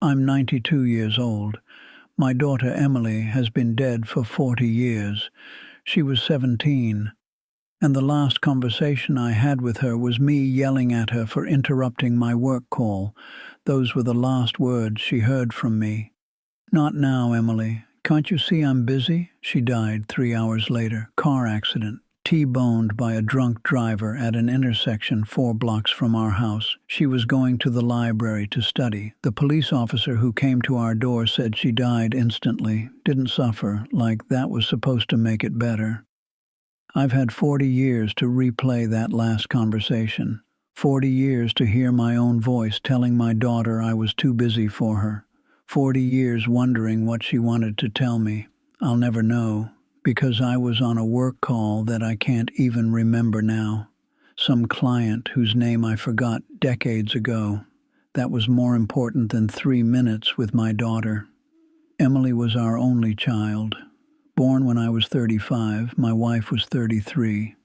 I'm 92 years old. My daughter Emily has been dead for 40 years. She was 17, and the last conversation I had with her was me yelling at her for interrupting my work call. Those were the last words she heard from me. "Not now, Emily. Can't you see I'm busy?" She died 3 hours later. Car accident. T-boned by a drunk driver at an intersection 4 blocks from our house. She was going to the library to study. The police officer who came to our door said she died instantly, didn't suffer, like that was supposed to make it better. I've had 40 years to replay that last conversation. 40 years to hear my own voice telling my daughter I was too busy for her. 40 years wondering what she wanted to tell me. I'll never know, because I was on a work call that I can't even remember now. Some client whose name I forgot decades ago. That was more important than 3 minutes with my daughter. Emily was our only child. Born when I was 35, my wife was 33.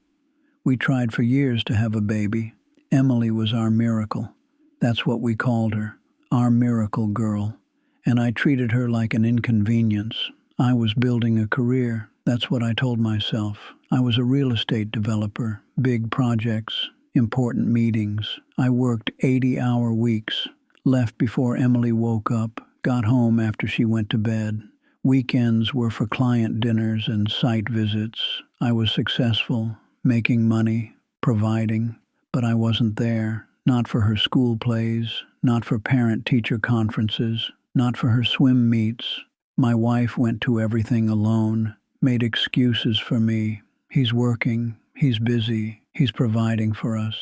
We tried for years to have a baby. Emily was our miracle. That's what we called her, our miracle girl. And I treated her like an inconvenience. I was building a career. That's what I told myself. I was a real estate developer, big projects, important meetings. I worked 80-hour weeks, left before Emily woke up, got home after she went to bed. Weekends were for client dinners and site visits. I was successful, making money, providing, but I wasn't there. Not for her school plays, not for parent-teacher conferences, not for her swim meets. My wife went to everything alone, made excuses for me. He's working, he's busy, he's providing for us.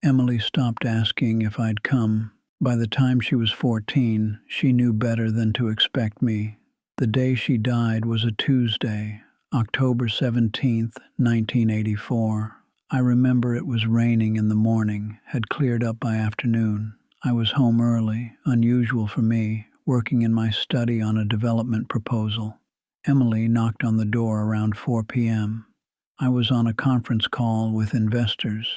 Emily stopped asking if I'd come. By the time she was 14, she knew better than to expect me. The day she died was a Tuesday, October 17th, 1984. I remember it was raining in the morning, had cleared up by afternoon. I was home early, unusual for me, working in my study on a development proposal. Emily knocked on the door around 4 p.m. I was on a conference call with investors.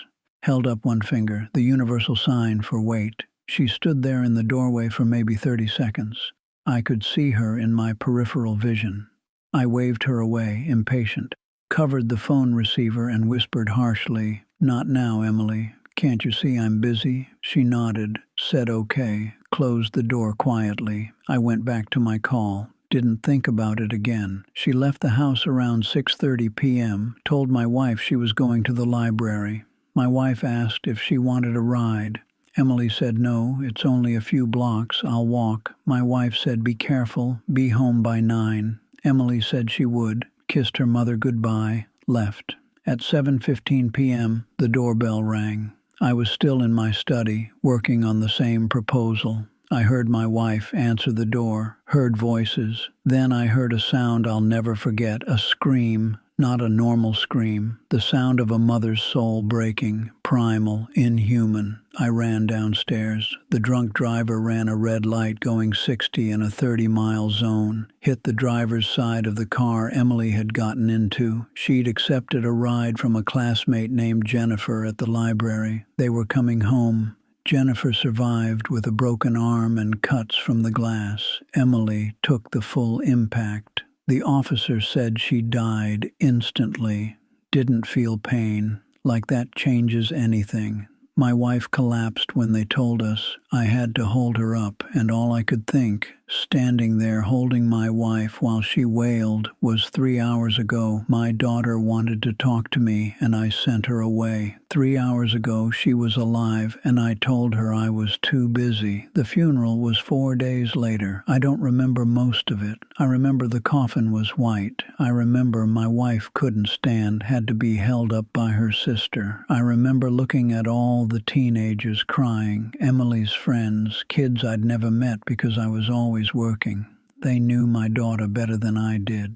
Held up one finger, the universal sign for wait. She stood there in the doorway for maybe 30 seconds. I could see her in my peripheral vision. I waved her away, impatient, covered the phone receiver and whispered harshly, "Not now, Emily. Can't you see I'm busy?" She nodded, said okay, closed the door quietly. I went back to my call. Didn't think about it again. She left the house around 6:30 p.m., told my wife she was going to the library. My wife asked if she wanted a ride. Emily said no, it's only a few blocks, I'll walk. My wife said be careful, be home by 9. Emily said she would, kissed her mother goodbye, left. At 7:15 p.m., the doorbell rang. I was still in my study, working on the same proposal. I heard my wife answer the door, heard voices. Then I heard a sound I'll never forget, a scream, not a normal scream, the sound of a mother's soul breaking, primal, inhuman. I ran downstairs. The drunk driver ran a red light going 60 in a 30-mile zone, hit the driver's side of the car Emily had gotten into. She'd accepted a ride from a classmate named Jennifer at the library. They were coming home. Jennifer survived with a broken arm and cuts from the glass. Emily took the full impact. The officer said she died instantly, didn't feel pain, like that changes anything. My wife collapsed when they told us. I had to hold her up, and all I could think, standing there holding my wife while she wailed, was 3 hours ago my daughter wanted to talk to me and I sent her away. 3 hours ago she was alive and I told her I was too busy. The funeral was 4 days later. I don't remember most of it. I remember the coffin was white. I remember my wife couldn't stand, had to be held up by her sister. I remember looking at all the teenagers crying, Emily's friends, kids I'd never met because I was always working. They knew my daughter better than I did.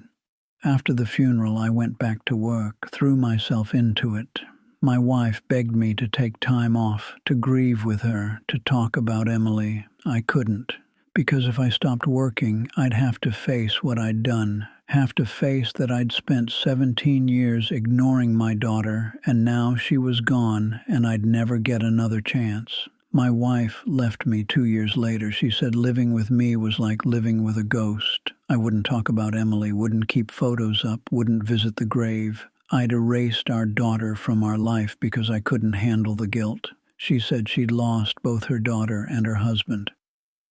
After the funeral, I went back to work, threw myself into it. My wife begged me to take time off, to grieve with her, to talk about Emily. I couldn't, because if I stopped working, I'd have to face what I'd done, have to face that I'd spent 17 years ignoring my daughter, and now she was gone and I'd never get another chance. My wife left me 2 years later. She said living with me was like living with a ghost. I wouldn't talk about Emily, wouldn't keep photos up, wouldn't visit the grave. I'd erased our daughter from our life because I couldn't handle the guilt. She said she'd lost both her daughter and her husband.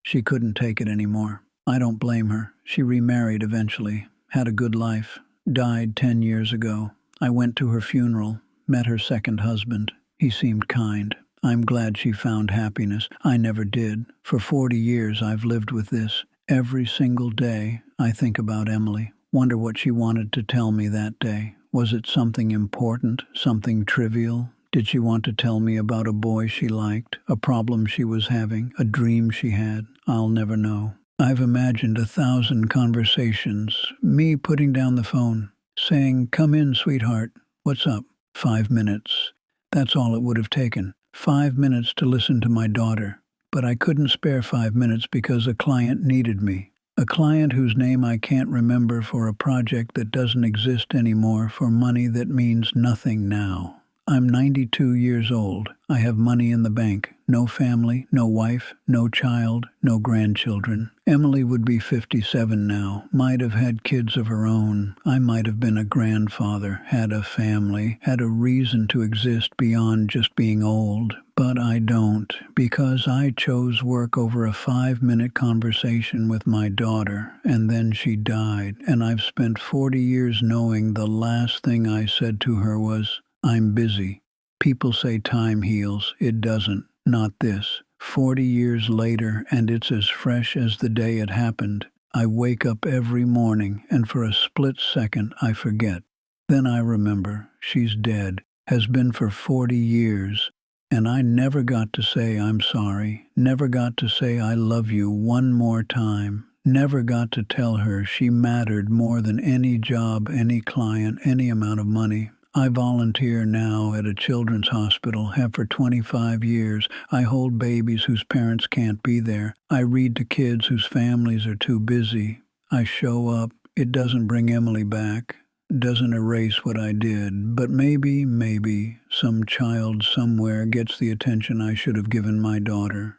She couldn't take it anymore. I don't blame her. She remarried eventually, had a good life, died 10 years ago. I went to her funeral, met her second husband. He seemed kind. I'm glad she found happiness. I never did. For 40 years I've lived with this. Every single day I think about Emily. Wonder what she wanted to tell me that day. Was it something important? Something trivial? Did she want to tell me about a boy she liked? A problem she was having? A dream she had? I'll never know. I've imagined 1,000 conversations. Me putting down the phone, saying, "Come in, sweetheart. What's up?" 5 minutes. That's all it would have taken. 5 minutes to listen to my daughter. But I couldn't spare 5 minutes because a client needed me. A client whose name I can't remember, for a project that doesn't exist anymore, for money that means nothing now. I'm 92 years old. I have money in the bank. No family, no wife, no child, no grandchildren. Emily would be 57 now. Might have had kids of her own. I might have been a grandfather, had a family, had a reason to exist beyond just being old. But I don't, because I chose work over a 5-minute conversation with my daughter, and then she died, and I've spent 40 years knowing the last thing I said to her was, "I'm busy." People say time heals. It doesn't. Not this. 40 years later, and it's as fresh as the day it happened. I wake up every morning, and for a split second I forget. Then I remember. She's dead. Has been for 40 years. And I never got to say I'm sorry. Never got to say I love you one more time. Never got to tell her she mattered more than any job, any client, any amount of money. I volunteer now at a children's hospital, have for 25 years. I hold babies whose parents can't be there. I read to kids whose families are too busy. I show up. It doesn't bring Emily back. Doesn't erase what I did. But maybe, some child somewhere gets the attention I should have given my daughter.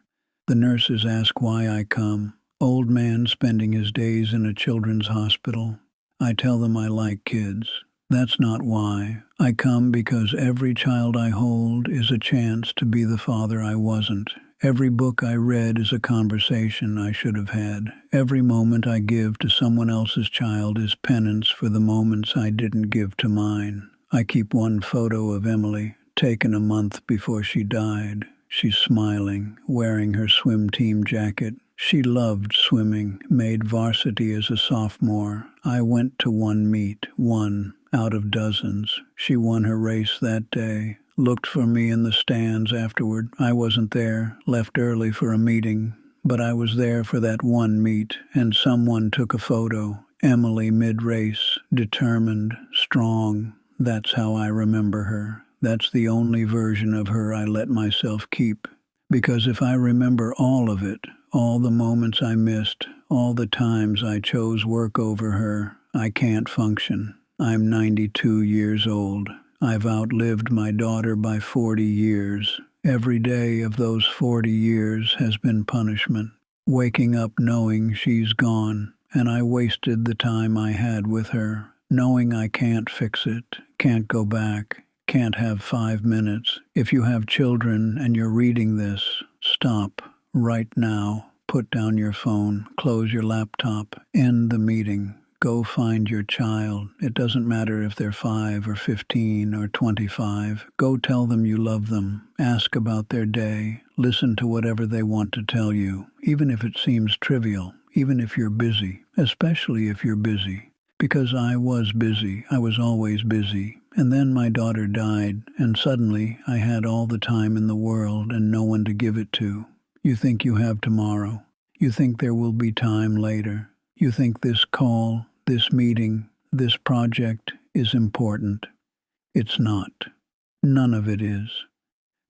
The nurses ask why I come. Old man spending his days in a children's hospital. I tell them I like kids. That's not why. I come because every child I hold is a chance to be the father I wasn't. Every book I read is a conversation I should have had. Every moment I give to someone else's child is penance for the moments I didn't give to mine. I keep one photo of Emily, taken a month before she died. She's smiling, wearing her swim team jacket. She loved swimming, made varsity as a sophomore. I went to one meet, one out of dozens. She won her race that day. Looked for me in the stands afterward. I wasn't there, left early for a meeting, but I was there for that one meet, and someone took a photo. Emily mid-race, determined, strong. That's how I remember her. That's the only version of her I let myself keep. Because if I remember all of it, all the moments I missed, all the times I chose work over her, I can't function. I'm 92 years old. I've outlived my daughter by 40 years. Every day of those 40 years has been punishment. Waking up knowing she's gone, and I wasted the time I had with her, knowing I can't fix it, can't go back, can't have 5 minutes. If you have children and you're reading this, stop right now. Put down your phone, close your laptop, end the meeting. Go find your child. It doesn't matter if they're 5 or 15 or 25. Go tell them you love them. Ask about their day. Listen to whatever they want to tell you, even if it seems trivial, even if you're busy, especially if you're busy. Because I was busy. I was always busy. And then my daughter died, and suddenly I had all the time in the world and no one to give it to. You think you have tomorrow. You think there will be time later. You think this call, this meeting, this project is important. It's not. None of it is.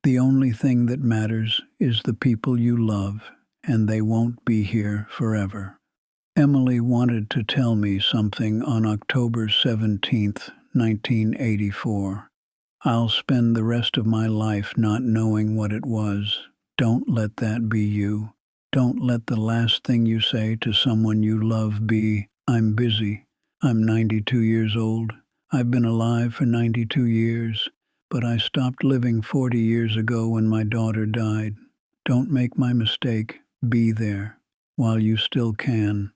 The only thing that matters is the people you love, and they won't be here forever. Emily wanted to tell me something on October 17th, 1984. I'll spend the rest of my life not knowing what it was. Don't let that be you. Don't let the last thing you say to someone you love be, "I'm busy." I'm 92 years old. I've been alive for 92 years, but I stopped living 40 years ago when my daughter died. Don't make my mistake. Be there while you still can.